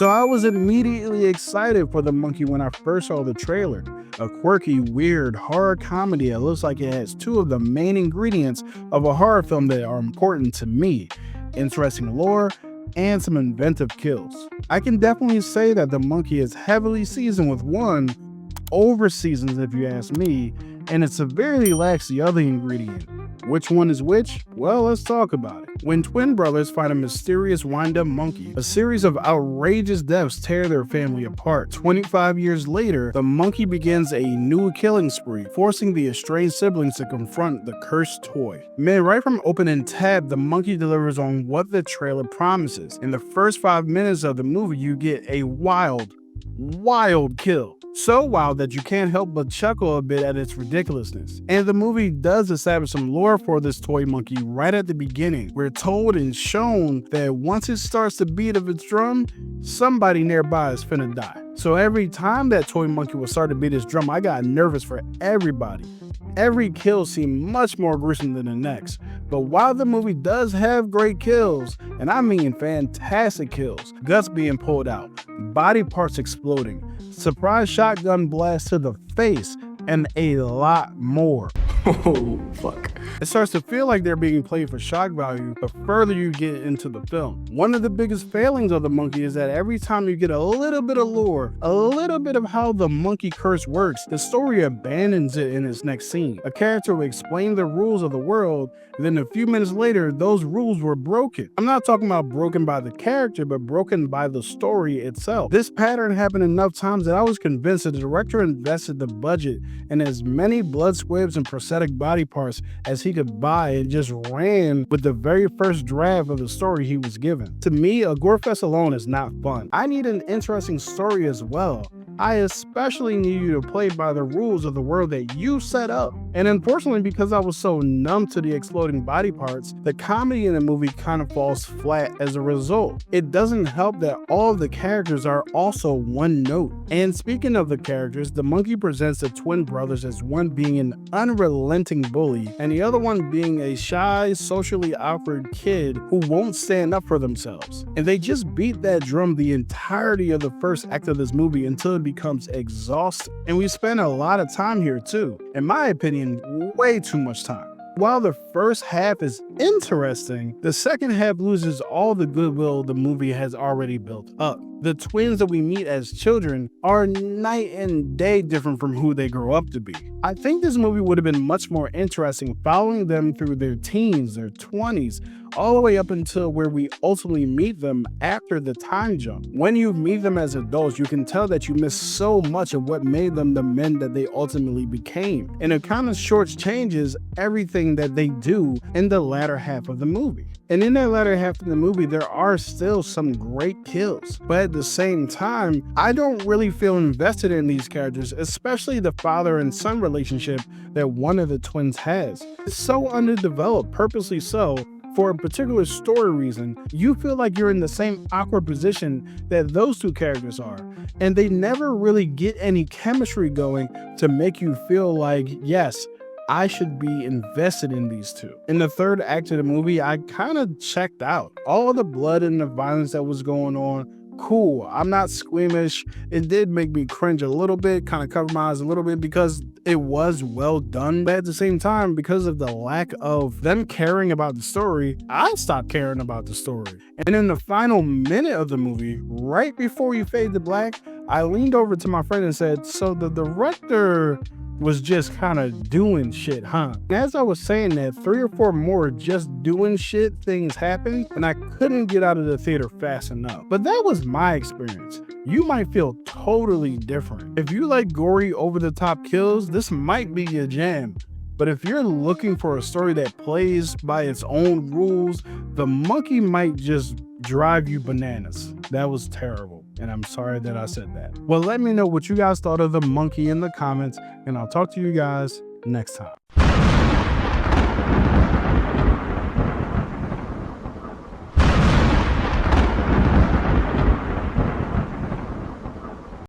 So I was immediately excited for The Monkey when I first saw the trailer. A quirky, weird horror comedy that looks like it has two of the main ingredients of a horror film that are important to me: interesting lore and some inventive kills. I can definitely say that The Monkey is heavily seasoned with one, over-seasoned if you ask me, and it severely lacks the other ingredient. Which one is which? Well, let's talk about it. When twin brothers find a mysterious wind-up monkey, a series of outrageous deaths tear their family apart. 25 years later, the monkey begins a new killing spree, forcing the estranged siblings to confront the cursed toy. Man, right from opening tab, The Monkey delivers on what the trailer promises. In the first 5 minutes of the movie, you get a wild kill. So wild that you can't help but chuckle a bit at its ridiculousness. And the movie does establish some lore for this toy monkey right at the beginning. We're told and shown that once it starts the beat of its drum, somebody nearby is finna die. So every time that toy monkey would start to beat its drum, I got nervous for everybody. Every kill seemed much more gruesome than the next. But while the movie does have great kills, and I mean fantastic kills, guts being pulled out, body parts exploding, surprise shotgun blast to the face, and a lot more. Oh, fuck. It starts to feel like they're being played for shock value the further you get into the film. One of the biggest failings of The Monkey is that every time you get a little bit of lore, a little bit of how the monkey curse works, the story abandons it in its next scene. A character will explain the rules of the world, and then a few minutes later, those rules were broken. I'm not talking about broken by the character, but broken by the story itself. This pattern happened enough times that I was convinced that the director invested the budget in as many blood squibs and prosthetic body parts as he could buy and just ran with the very first draft of the story he was given. To me, a gore fest alone is not fun. I need an interesting story as well. I especially need you to play by the rules of the world that you set up. And unfortunately, because I was so numb to the exploding body parts, the comedy in the movie kind of falls flat as a result. It doesn't help that all of the characters are also one note. And speaking of the characters, the monkey presents the twin brothers as one being an unrelenting bully and the other one being a shy, socially awkward kid who won't stand up for themselves. And they just beat that drum the entirety of the first act of this movie until it becomes exhausting. And we spend a lot of time here too. In my opinion, way too much time. While the first half is interesting, the second half loses all the goodwill the movie has already built up. The twins that we meet as children are night and day different from who they grow up to be. I think this movie would have been much more interesting following them through their teens, their 20s, all the way up until where we ultimately meet them after the time jump. When you meet them as adults, you can tell that you miss so much of what made them the men that they ultimately became. And it kind of shortchanges everything that they do in the latter half of the movie. And in that latter half of the movie, there are still some great kills. But at the same time, I don't really feel invested in these characters, especially the father and son relationship that one of the twins has. It's so underdeveloped, purposely so. For a particular story reason, you feel like you're in the same awkward position that those two characters are. And they never really get any chemistry going to make you feel like, yes, I should be invested in these two. In the third act of the movie, I kind of checked out. All the blood and the violence that was going on, cool. I'm not squeamish. It did make me cringe a little bit, kind of cover my eyes a little bit because it was well done. But at the same time, because of the lack of them caring about the story, I stopped caring about the story. And in the final minute of the movie, right before we fade to black, I leaned over to my friend and said, so the director was just kind of doing shit, huh? And as I was saying that, 3 or 4 more just doing shit things happened, and I couldn't get out of the theater fast enough. But that was my experience. You might feel totally different. If you like gory, over-the-top kills, this might be your jam. But if you're looking for a story that plays by its own rules, The Monkey might just drive you bananas. That was terrible, and I'm sorry that I said that. Well, let me know what you guys thought of The Monkey in the comments, and I'll talk to you guys next time.